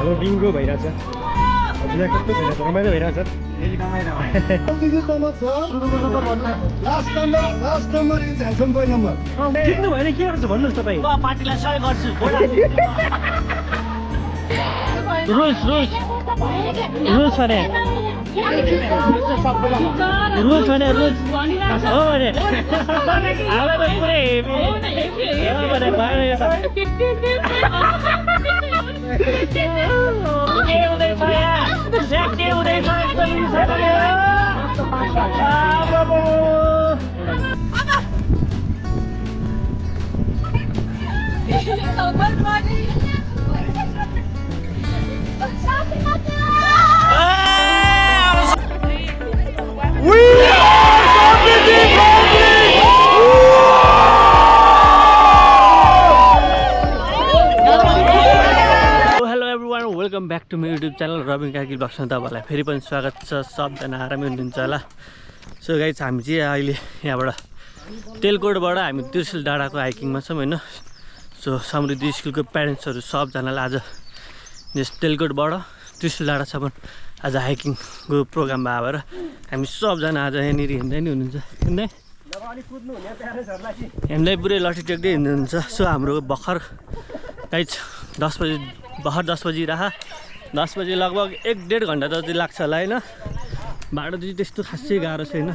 हाम्रो बिङ्गो भइरहेछ हजुरलाई कस्तो भइरहेछ रमाइलो भइरहेछ जित्नु भएन के गर्छ भन्नुहोस् तपाईँ पार्टीलाई सहयोग गर्छु रुल्स भने हो भने अब त पुरै वेलकम ब्याक टु मेरो युट्युब च्यानल रबिन कार्की ब्लग्समा तपाईँहरूलाई फेरि पनि स्वागत छ। सबजना आरामै हुनुहुन्छ होला। सो गाइस हामी चाहिँ अहिले यहाँबाट तेलकोटबाट हामी त्रिशुल डाँडाको हाइकिङमा छौँ होइन। सो समृद्धि स्कुलको प्यारेन्ट्सहरू सबजनालाई आज यस तेलकोटबाट त्रिशुल डाँडासम्म आज हाइकिङको प्रोग्राम भएर हामी सबजना आज यहाँनिर हिँड्दै नै हुनुहुन्छ। हिँड्दै पुरै लट्ठी टेक्दै हिँड्नुहुन्छ। सो हाम्रो भर्खर गाइस 10 बजी भर्खर 10 बजी रह 10 बजी लगभग 1-1.5 घन्टा जति लाग्छ होला होइन। बाटो चाहिँ त्यस्तो खासै गाह्रो छैन,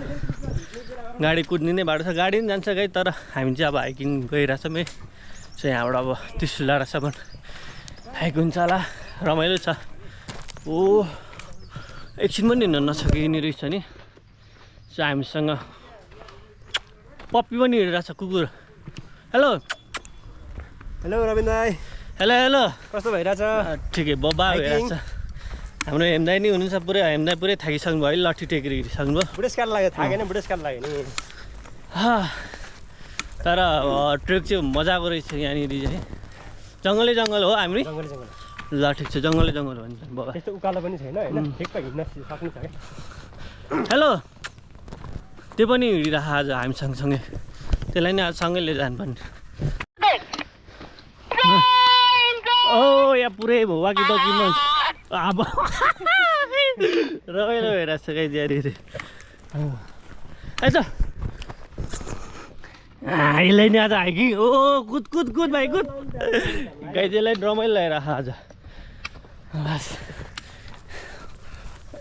गाडी कुद्ने बाटो छ, गाडी पनि जान्छ गाई। तर हामी चाहिँ अब हाइकिङ गइरहेछौँ है। सो यहाँबाट अब त्रिशुल डाँडासम्म हाइक हुन्छ होला, रमाइलो छ। ओ एकछिन पनि हिँड्न नसकिने रहेछ नि। सो हामीसँग पप्पी पनि हिँडिरहेछ, कुकुर। हेलो हेलो रविन दाई, हेलो हेलो, कस्तो भइरहेछ? ठिकै बब्बा भइरहेछ। हाम्रो हेम्दाई नि हुनुहुन्छ, पुरै हेम्दाई पुरै थाकिसक्नु भयो, लट्ठी टेकेर हिँडिसक्नु भयो। बुढेसकाल लाग्यो, थाकेन बुढेसकाल लाग्यो नि। तर ट्रेक चाहिँ मजाको रहेछ यहाँनिर चाहिँ। जङ्गलै जङ्गल हो हामी। ल ठिक छ, जङ्गलै जङ्गल हो भने बाबा। त्यस्तो उकालो पनि छैन होइन, ठिकमा हिँड्न सक्नु छ क्या। हेलो, त्यो पनि हिँडिरह आज हामी सँगसँगै, त्यसलाई नै आज सँगै लिएर जानुपर्ने। ओ यहाँ पुरै वाकी टकीमा अब रमाइलो भइरहेको छ गाई ज्यारी आइज यसलाई नि आज हाइकिङ। ओ कुद कुद कुद भाइ कुद, गाई त्यसलाई रमाइलो लगाइरह आज। बस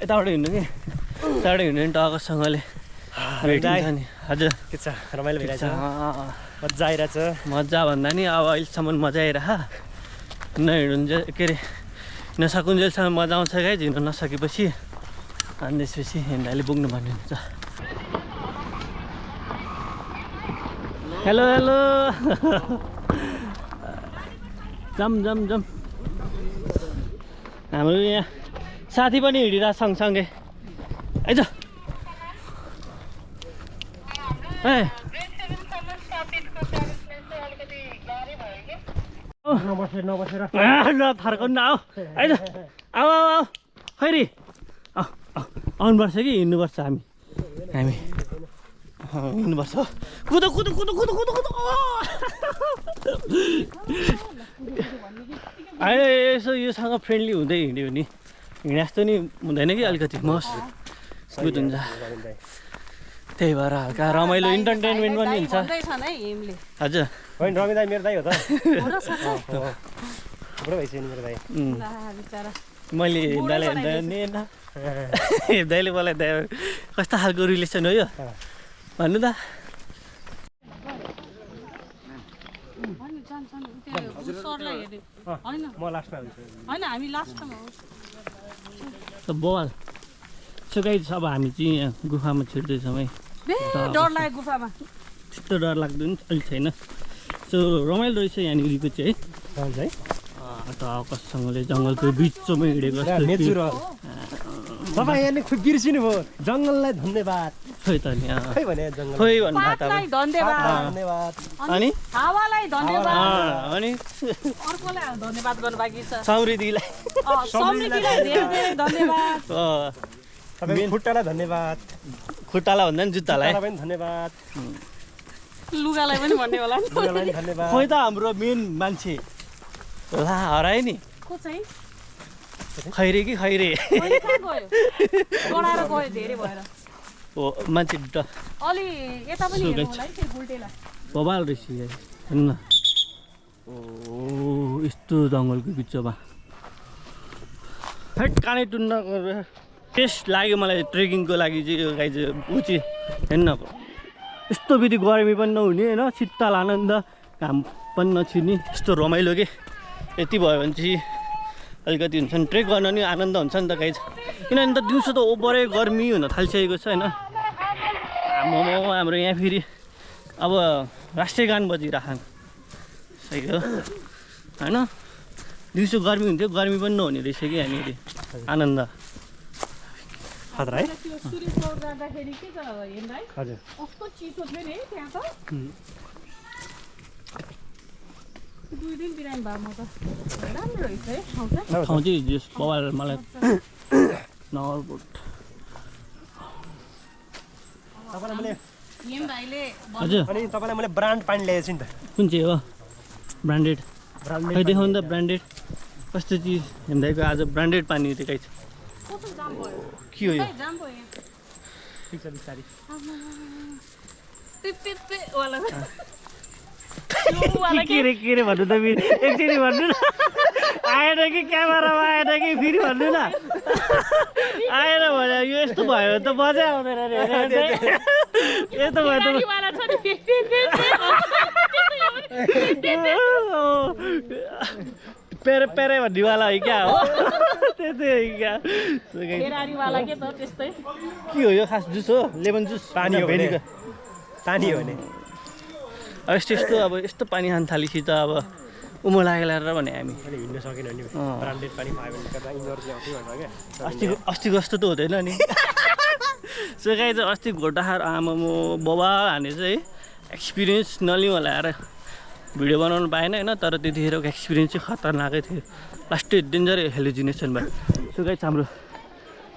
यताबाट हिँड्नु कि यताबाट हिँड्नु नि टक्कसँगले भेटिन्छ नि। हजुर के छ, रमाइलो भइरहेछ? मजा आइरहेछ? मजा भन्दा नि अब अहिलेसम्म मजा आइरह। नहिँडुन्जेल के अरे नसकुन्जेलसम्म मजा आउँछ गाई, हिँड्न नसकेपछि अनि त्यसपछि हिँड्दाले पुग्नु भन्ने हुन्छ। हेलो हेलो जम जम जम, हाम्रो यहाँ साथी पनि हिँडिरहेको सँगसँगै। आइज ए नबसेर ल थर्काउनु न, आऊ आइज आऊ आऊ आऊ खैरी आऊ आऊ आउनुपर्छ कि हिँड्नुपर्छ हामी हिँड्नुपर्छ। कुदो कुदो कुदो कुदो कुदो कुदो अहिले यसो योसँग फ्रेन्डली हुँदै हिँड्यो भने हिँडे जस्तो नि हुँदैन कि, अलिकति मस्त गुड हुन्छ। त्यही भएर हल्का रमाइलो इन्टरटेनमेन्ट पनि हुन्छ। हजुर होइन रवि दाई मेरो दाई हो त। बुढो भइसक्यो नि मेरो दाई। मैले हिँड्दाले हिँड्दाले मलाई दाइ कस्तो खालको रिलेसन हो यो भन्नु त। म लास्टमा हुन्छु। बल सुकाइ अब हामी चाहिँ यहाँ गुफामा छिर्दैछौँ है। डर लाग्यो गुफामा, त्यस्तो डर लाग्दो नि अलिक छैन। सो रमाइलो रहेछ यहाँनिरको चाहिँ है। टक्कसँगले जङ्गलको बिचमा हिँडेको नेचुरल। तपाईँ यहाँले खोइ बिर्सिनु भयो, जङ्गललाई धन्यवाद। खोइ त नि खोइ भने जङ्गल खोइ भन्नु पातलाई धन्यवाद, अनि हावालाई धन्यवाद, अनि अर्कोलाई धन्यवाद गर्नु बाँकी छ। समृद्धिलाई समृद्धिलाई धेरै धेरै धन्यवाद। तपाईँ खुट्टालाई धन्यवाद, खुट्टालाई भन्दा नि जुत्तालाई पनि धन्यवाद, लुगालाई पनि भन्ने होला नि। लुगालाई पनि धन्यवाद। खोइ त हाम्रो मेन मान्छे ला हरायो नि। को चाहिँ खैरे कि खैरे मैले कहाँ गयो गडाएर गयो धेरै भएर हो मान्छे अलि यता पनि हेर्नु होला है त्यो गुल्टेला बबाल रहेछ हेर्नु न ओ यस्तो जङ्गलको बिचमा हेट कानै टुन्न गरेर टेस्ट लाग्यो मलाई ट्रेकिङको लागि चाहिँ यो गाई चाहिँ ऊ चाहिँ हेर्नु न यस्तो बित्ति गर्मी पनि नहुने होइन शीतल आनन्द घाम पनि नछिर्ने यस्तो रमाइलो के यति भयो भने चाहिँ अलिकति हुन्छ नि ट्रेक गर्न नि आनन्द हुन्छ नि त गाई किनभने त दिउँसो त ओभरै गर्मी हुन थालिसकेको छ होइन हाम्रो यहाँ फेरि अब राष्ट्रिय गान बजिरहेको सही हो होइन दिउँसो गर्मी हुन्थ्यो गर्मी पनि नहुने रहेछ कि यहाँनिर आनन्द खतरा है त्यो सुरेश चौर जाँदाखेरि के छ हेर्नु है हजुर कस्तो चिसो थियो नि त्यहाँ त 2 दिन बिरामी भयो म त राम्रो रहेछ है ठाउँ चाहिँ जस बबाल मलाई नगरकोट तपाईँलाई मैले हिम भाइले हजुर अनि तपाईँलाई मैले ब्रान्ड पानी ल्याएको छु नि त कुन चाहिँ हो ब्रान्डेड ब्रान्ड खै देखाउनु त ब्रान्डेड कस्तो चिज हेर्दाको आज ब्रान्डेड पानी देखाइ छ कस्तो जाम भयो के हो यो जाम भयो ठिक छ बिस्तारी पिप वाला के रे भन्नु त फेरि एकचोटि भन्नु न आएन कि क्यामेरामा आएन कि फेरि भन्नु न आएन भने यो यस्तो भयो भने त मजै आउँदैन अरे यस्तो भयो त वाला छ नि पेरे पेरे भन्नेवाला हो क्या हो त्यस्तै हो क्या फेरारीवाला के त त्यस्तै के हो यो खास जुस हो लेमन जुस पानी हो भने पानी हो भने अब यस्तो अब यस्तो पानी खान थालेपछि त अब उमो लागेर भने हामी अहिले हिँड्न सकेन नि ब्रान्डेड पानी पायो भने गर्दा इनर्जी आउँथ्यो भनेर क्या अस्तिको जस्तो त हुँदैन नि सो गाई चाहिँ अस्ति घोटा खाएर आमामो बबा हाने चाहिँ एक्सपिरियन्स नलिउँ होला यार भिडियो बनाउनु पाएन होइन तर त्यतिखेरको एक्सपिरियन्स चाहिँ खतरनाकै थियो लास्ट डेन्जर हेलुजिनेसन भयो सो गाई हाम्रो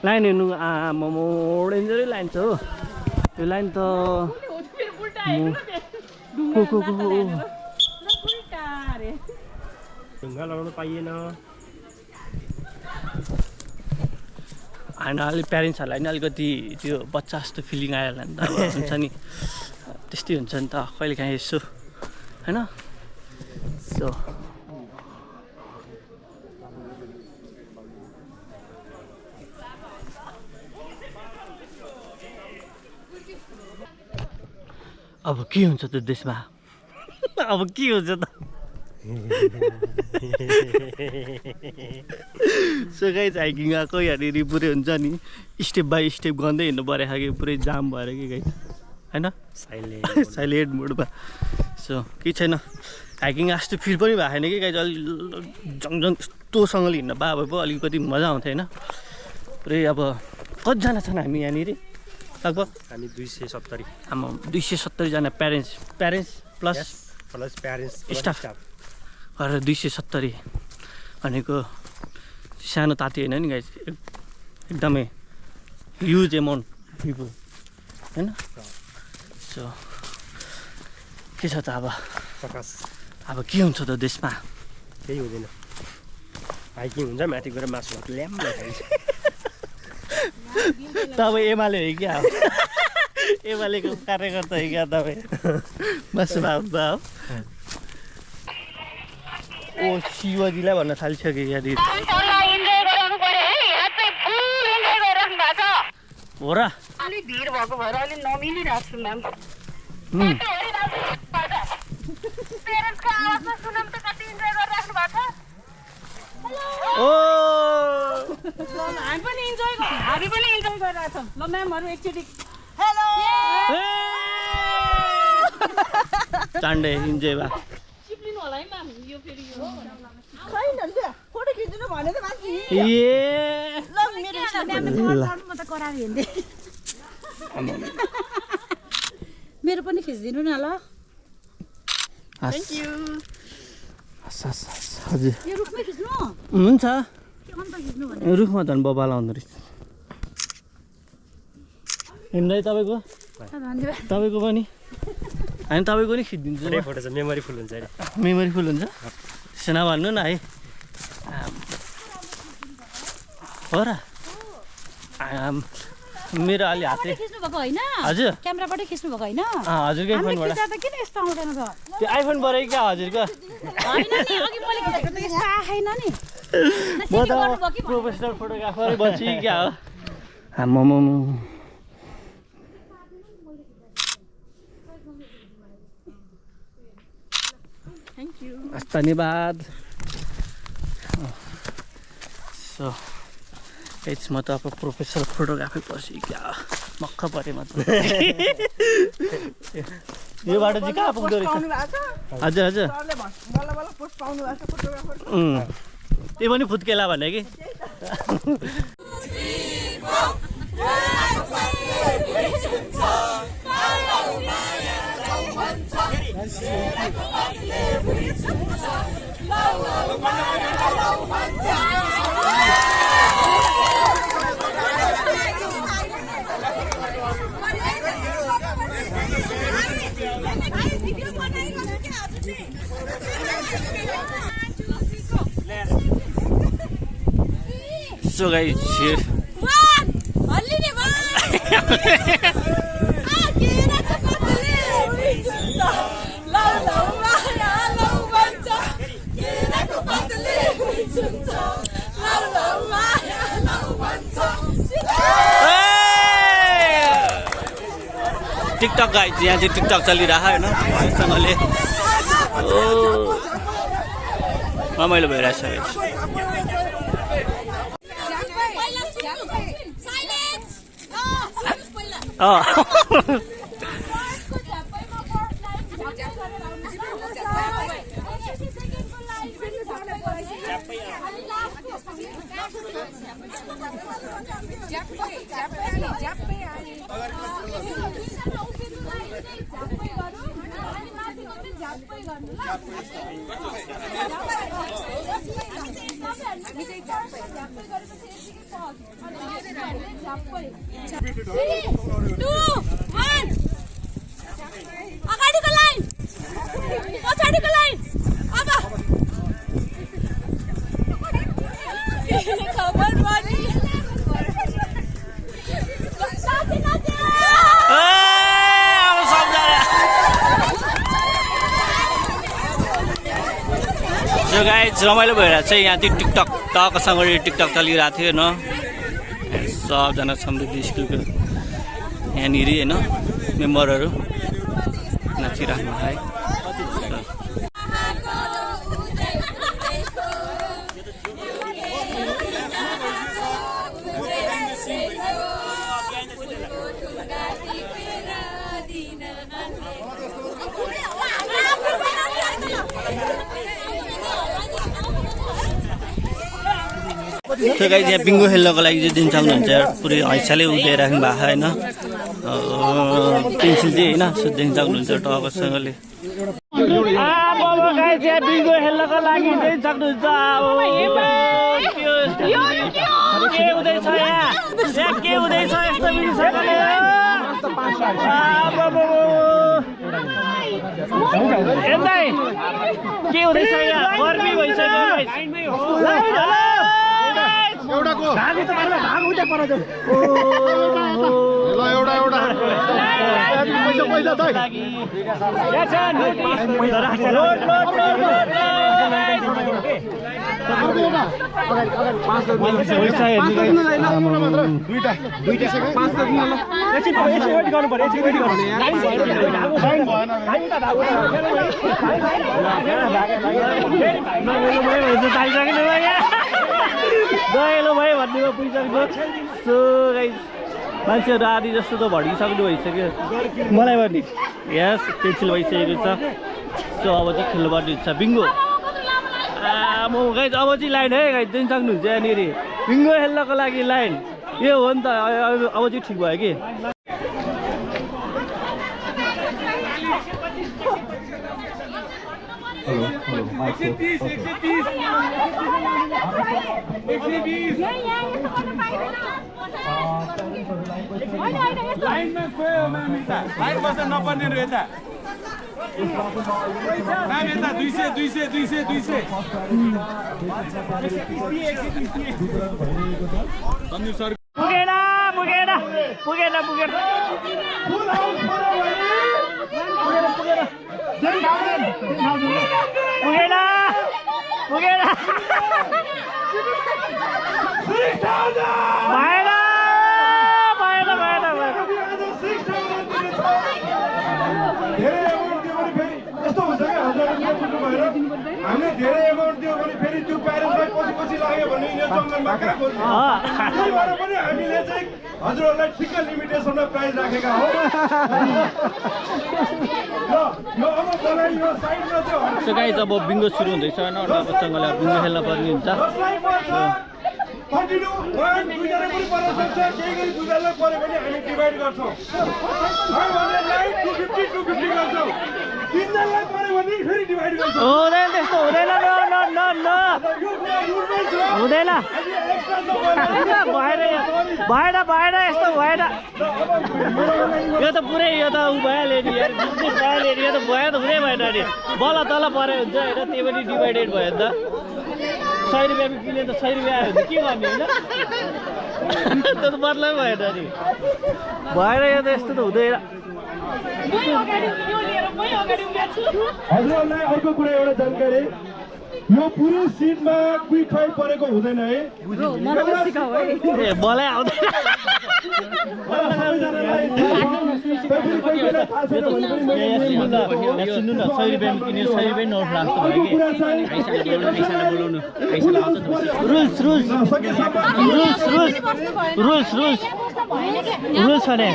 लाइन हेर्नु आमामो डेन्जरै लाइन छ हो त्यो लाइन त ढुङ्गा लगाउनु पाइएन होइन अलिक प्यारेन्ट्सहरूलाई नि अलिकति त्यो बच्चा जस्तो फिलिङ आयो होला नि त अब हुन्छ नि त्यस्तै हुन्छ नि त कहिले काहीँ यसो होइन सो अब के हुन्छ त देशमा अब के हुन्छ त सो गाइज हाइकिङ आएको यहाँनिर पुरै हुन्छ नि स्टेप बाई स्टेप गर्दै हिँड्नु परेको कि पुरै जाम भएर कि गाइज होइन साइलेन्ट मोडमा सो केही छैन हाइकिङ जस्तो फिल पनि भएको छैन कि गाइज अलि जङजङ यस्तोसँगले हिँड्न पाए पो अलिकति मजा आउँथ्यो होइन पुरै अब कतिजना छन् हामी यहाँनिर लगभग हामी 270 आमा 270जना प्यारेन्ट्स प्लस प्यारेन्ट्स स्टाफ गरेर 270 भनेको सानो ताती होइन नि गाइज एकदमै ह्युज एमाउन्ट पिपल होइन सो के छ त अब प्रकाश अब के हुन्छ त देशमा केही हुँदैन हाइकिङ हुन्छ माथि गएर मासु भात ल्याम्मै खाइन्छ तपाईँ एमाले हो क्या एमालेको कार्यकर्ता हो क्या तपाईँ मासु भात भयो ओ शिवजीलाई भन्न थालिसक्यो यहाँनिर हो र अलिक भिड भएको भएर अलिक नमिलिरहेको छु म्याम पेरेन्ट्सको आवाजमा सुनम त कति इन्जोय गरिराख्नु भएको छ ओ हामी पनि इन्जोय गरिरहेको छौँ ल म्यामहरू एकचोटि चान्डे इन्जोय भा चिप्लिनु होला है म्याम यो फेरि यो फोटो खिच्नु भने त मान्छे ए मेरो पनि खिचिदिनु न ल हजुर यो रुखमै खिच्नु हुन्छ अन्त खिच्नु भने रुखमा झन् बबाल आउँदो रहेछ हिँड्दै तपाईँको धन्यवाद तपाईँको पनि हामी तपाईँको नि खिचिदिन्छु पुरै फोटो छ मेमोरी फुल हुन्छ अहिले मेमोरी फुल हुन्छ त्यसो नभन्नु न है हो र मेरो अलि हातले खिच्नु भएको होइन हजुर क्यामेराबाटै खिच्नु भएको होइन हजुरकै फोनबाट खिच्दा त किन यस्तो आउँदैन त त्यो आइफोनबाटै क्या हजुरको होइन नि अघि मैले खिचेको त यस्तो आएन नि म त प्रोफेसनल फोटोग्राफरै बन्छु क्या हो आम्मामा हस् धन्यवाद सो म त अब प्रोफेसनल फोटोग्राफी पर्छु क्या मक्ख परेँ म त यो बाटो चाहिँ कहाँ पुग्दो रहेछ हजुर हजुर त्यो पनि फुत्केला भने कि So guys, here. TikTok guys यहाँ चाहिँ टिकटक चलिरहेको होइन भाइसँगले रमाइलो भइरहेछ अगाडिको लाइन पछाडिको लाइन अब खबर पनि सो गाइज रमाइलो भइरहेको छ यहाँ चाहिँ टिकटक टकसँगले टिकटक चलिरहेको थियो होइन सबजना समृद्धि स्कुलको यहाँनिर होइन मेम्बरहरू नाचिराख्नु है त्यो गाइज यहाँ बिङ्गो खेल्नको लागि चाहिँ दिन सक्नुहुन्छ पुरै हैसाले उभिराख्नु भएको होइन पेन्सिल चाहिँ होइन सुत्दैन सक्नुहुन्छ टकसँगले बिङ्गो खेल्नको लागि चाहिँ सक्नुहुन्छ के हुँदैछ यहाँ के हुँदैछ यस्तो मिलिसक्यो के हुँदैछ यहाँ गर्मी भइसक्यो एउटाको भागी त पर्ला भाग उता पर जाऊ ल एउटा एउटा पैसा पैसा दइ याछन पैसा राख लोड लोड लोड पैसा दुईटा सेकेन्ड 5 दिन ल एकछिन वेट गर्नु पर्यो एकछिन वेट गर्नु यार गएलो भयो भन्नेमा पुगिसक्नु सो गाइज मान्छेहरू आदि जस्तो त भडिसक्नु भइसक्यो मलाई पनि यस पेन्सिल भइसकेको छ सो अब चाहिँ खेल्नुपर्ने हुन्छ बिङ्गो म गाइज अब चाहिँ लाइन है गाइज दिन सक्नुहुन्छ यहाँनिर बिङ्गो खेल्नको लागि लाइन यो हो नि त अब चाहिँ ठिक भयो कि हेलो हेलो 130 लाइनमा गयो मामी त लाइन बस्न नपर्ने रहेछ पुगेन पुगेन पुगेन पुगेन पुगेन पुगेन भएन भएन भएन हामीले धेरै एमाउन्ट दियो भने फेरि त्यो प्यारेन्ट्सलाई पछि पछि लाग्यो भने जङ्गलमा कहाँ खोज्ने त्यही भएर पनि हामीले चाहिँ हजुरहरूलाई ठिक्क लिमिटेसनमा प्राइस राखेका हो यो अब बनाइ यो साइडमा चाहिँ सो गाइस अब बिङ्गो सुरु हुँदैछ होइन अर्कोसँगले बिङ्गो खेल्न पर्ने हुन्छ कन्टिन्यू 1 2 जना पनि पर्न सक्छ केही गरी दुईजनालाई पर्यो भने हामी डिभाइड गर्छौँ हामीलाई 250 250 गर्छौँ तीनजनालाई पर्यो भने फेरि डिभाइड गर्छौँ हुँदैन त्यस्तो हुँदैन हुँदैन भएन भएन यस्तो भएन यो त पुरै यो त उ भइहाल्यो नि यार बिजनेस भइहाल्यो नि यो त भयो त हुँदै भएन नि बल तल पऱ्यो हुन्छ होइन त्यही पनि डिभाइडेड भयो नि त 100 रुपियाँमा किने त 100 रुपियाँ आयो भने के गर्ने होइन त्यो त मतलब भएन नि भएर यो त यस्तो त हुँदैन हजुरहरूलाई अर्को कुरा एउटा जानकारी यो पुरै सिटमा क्विक फाइट परेको हुँदैन है ए मलाई आउँदैन सुन्नु न 100 रुपियाँमा किने 100 रुपियाँ नोट लाग्छ rules rules rules rules rules rules rules भने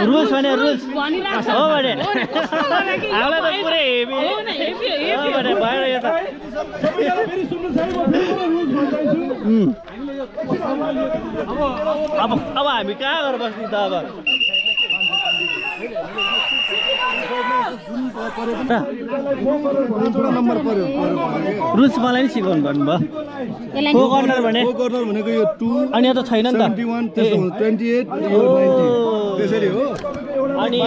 रुल्स भने रुल्स हो भने हामीलाई त पुरै हेभी भने भएर यो त अब हामी कहाँ गएर बस्ने त अब रुल्स मलाई नि सिकाउनु भन्नुभयो को कर्नर भने भनेको यो 2 अनि यो त छैन नि त 71 त्यसो 28 यो 90 त्यसरी हो अनि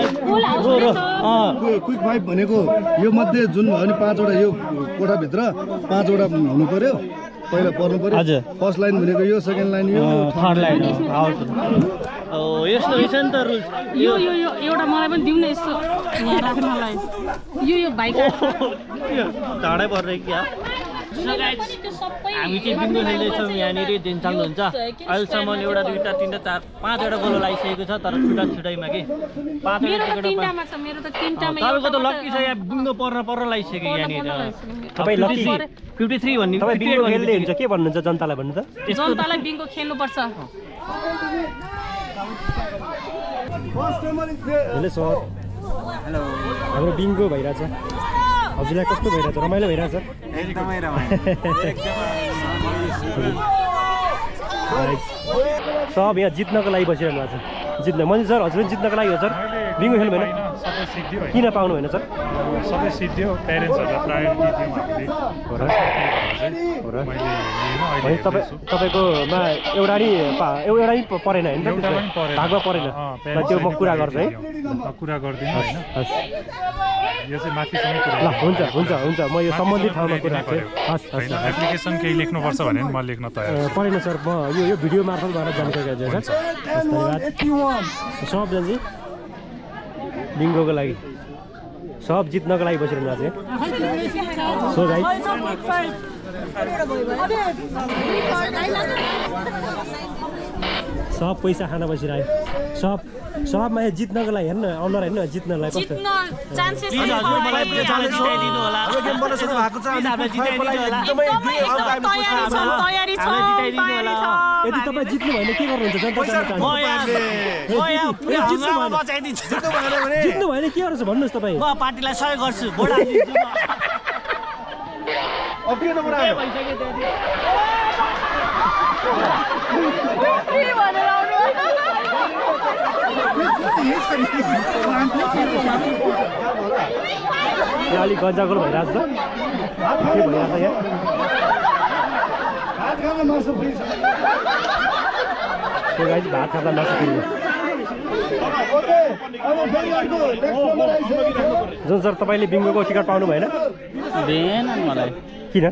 क्विक फाइभ भनेको यो मध्ये जुन भयो नि 5 वटा यो कोठाभित्र 5 वटा हुनु पर्यो पहिला पर्नु पर्यो हजुर फर्स्ट लाइन भनेको यो सेकेन्ड लाइन यो थर्ड लाइन हो यस्तो रहेछ नि त रुल्स यो यो यो एउटा मलाई पनि दिउँ न यस्तो यहाँ राख्नलाई यो यो भाइको टाढै पर्छ क्या हामी चाहिँ बिङ्गो खेल्दैछौँ यहाँनिर दिनचाङ हुन्छ अहिलेसम्म एउटा दुईवटा तिनवटा चार पाँचवटा गोलो लगाइसकेको छ तर छुट्टा छुट्टैमा कि तपाईँको त लक्की छ यहाँ बिङ्गो पर्न लगाइसक्यो यहाँनिर 53 भन्ने बिङ्गो खेल्दै हुन्छ के भन्नुहुन्छ जनतालाई भन्नु त जनतालाई बिङ्गो खेल्नुपर्छ हेलो सर हेलो हाम्रो बिङ्गो भइरहेछ हजुरलाई कस्तो भइरहेछ रमाइलो भइरहेछ एकदमै रमाइलो सब यहाँ जित्नको लागि बसिरहनु भएको छ जित्न मैले सर हजुर जित्नको लागि हो सर बिङ्गो खेल्नु भएन सबै सिद्धियो किन पाउनु भएन सर सबै सिद्धियो प्यारेन्ट्सहरूलाई प्रायोरिटी दियौँ हामीले तपाईँकोमा एउटा नि परेन होइन भागमा परेन त्यो म कुरा गर्छु है कुरा गरिदिनु होइन यो चाहिँ माथिसम्म कुरा ल हुन्छ हुन्छ हुन्छ म यो सम्बन्धित ठाउँमा कुरा गर्छु हस् होइन एप्लिकेसन केही लेख्नुपर्छ भने म लेख्न तयार परेन सर म यो भिडियो मार्फतबाट जानकारी दिएको छ धन्यवाद सबजना बिङ्गोको लागि सब जित्नको लागि बसिरहनु भएको छ सो गाइस सब पैसा खान बसिरह्यो सबमा जित्नको लागि हेर्नु अनुहार हेर्नु जित्नलाई कस्तो यदि तपाईँ जित्नु भएन के गर्नुहुन्छ जित्नु भएन के गर्छ भन्नुहोस् तपाईँ पार्टीलाई सहयोग गर्छु यहाँ अलिक गन्जागोल भइरहेको छ के भइरहेको छ यहाँ भात खाँदा मासु जुन सर तपाईँले बिङ्गोको टिकट पाउनु भएन भएन मलाई किन त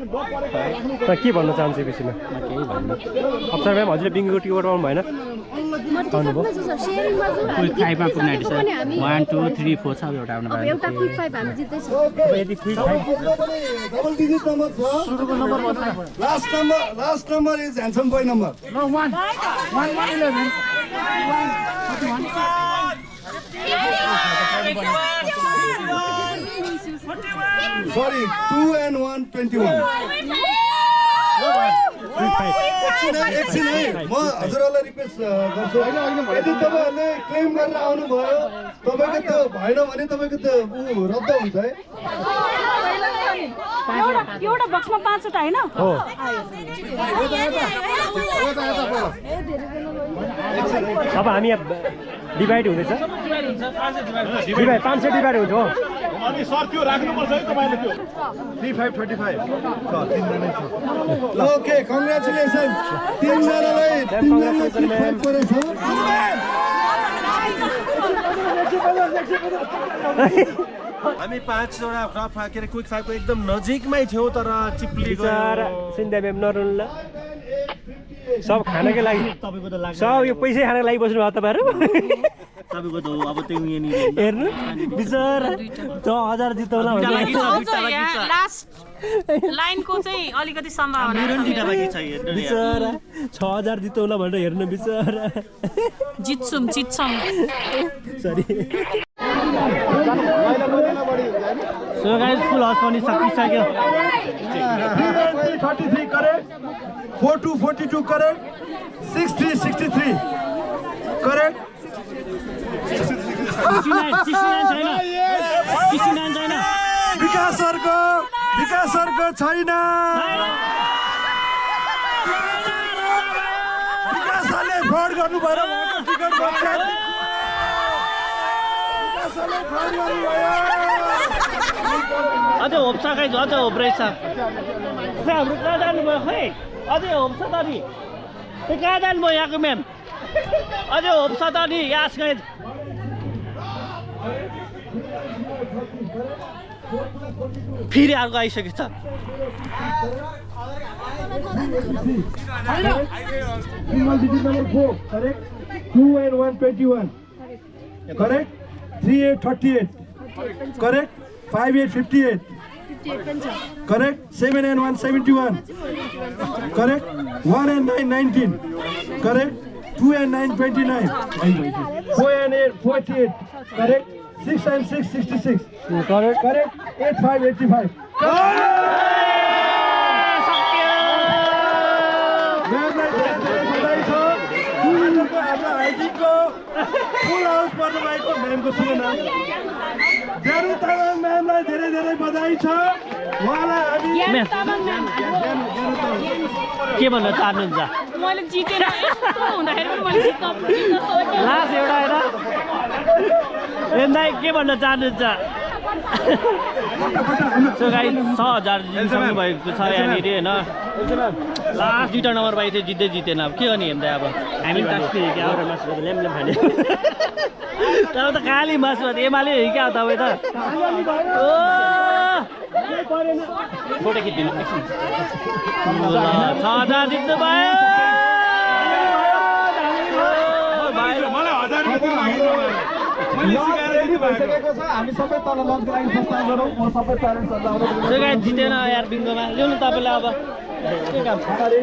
के भन्न चाहन्छु यो विषयमा केही भन्नु अप्सर म्याम हजुरले बिङ्गोको टिकट पाउनु भएन पाउनुभयो क्विक 5 मा पुग्न आँटिछ 1 2 3 4 छ एउटा आउनु भयो एउटा क्विक 5 हामी जित्दैछौँ यदि क्विक डबल डिजिट नम्बर छ सुरुको नम्बर भन्नु last number is handsome boy number No, 1 11. Sorry 2 and 1 21 एकछिन है म हजुरहरूलाई रिक्वेस्ट गर्छु यदि तपाईँहरूले क्लेम गरेर आउनुभयो तपाईँको त्यो भएन भने तपाईँको त्यो रद्द हुन्छ है एउटा बक्समा 5 वटा हैन हो अब हामी डिभाइड हुँदैछ डिभाइड 500 डिभाइड हुन्छ हो अनि सर त्यो राख्नुपर्छ है तपाईँले त्यो 3525 ओके कङ्ग्रेचुलेसन तीनजनालाई परेछ हामी 5 वटा के अरे क्विक 5 को एकदम नजिकमै थियौँ तर चिप्ली बिचारा सिन्धा म्याम नरुन्ला सब खानाकै लागि सब यो पैसै खानाको लागि बस्नु भयो तपाईँहरू तपाईँको त अब त्यो यहाँनिर हेर्नु बिचारा 6000 जिताउला लास्ट लाइनको चाहिँ अलिकति सम्भावना बिचारा 6000 जिताउला भनेर हेर्नु बिचारा जित्छौँ सरी सो गाइस फुल हाउस पनि सकिसक्यो 33 करेक्ट 4242 करेक्ट 6363 करेक्ट 69 छैन विकास सरको छैन विकास सरले फ्रड गर्नु भएर टिकट बन्छ अझै होप्छ गाइस अझै होप रहेछ हाम्रो कहाँ जानुभयो खै अझै होप्छ त नि त्यो कहाँ जानुभयो यहाँको म्याम अझै होप्छ त नि यास गाइस फेरि अर्को आइसकेको छ Single digit number 4, correct? 2 and 121. Correct? 3838. Correct? 5858. Correct? 7 and 171. Correct? 1 and 919. Correct? 2 and 929. 4 and 8 48. Correct? 6 and 6 66. Correct? Correct? 8585. Full house पर्नुभएको म्यामको शुभ नाम जेरू तामाङ म्यामलाई धेरै धेरै बधाई छ उहाँलाई हामी के भन्न चाहनुहुन्छ मैले जितेन यस्तो हुँदाखेरि पनि मैले जित्न सोचेँ लास्ट एउटा होइन के भन्न चाहनुहुन्छ सो गाइस 6000 जित्नु भएको छ यहाँनिर होइन लास्ट 2टा नम्बर पाइ थियो जित्दै जितेन अब के गर्ने हेर्दा अब हामी ल्याम्ल्याम खाने तर त खाली मासु एमाले हो क्या तपाईँ त फोटो खिचिदिनु 6000 जित्नु भयो हामी सबै तल लन्चको लागि प्रस्ताव गरौँ म सबै प्यारेन्ट्सहरूलाई जितेन यार बिङ्गोमा ल्याउनु तपाईँलाई अब के काम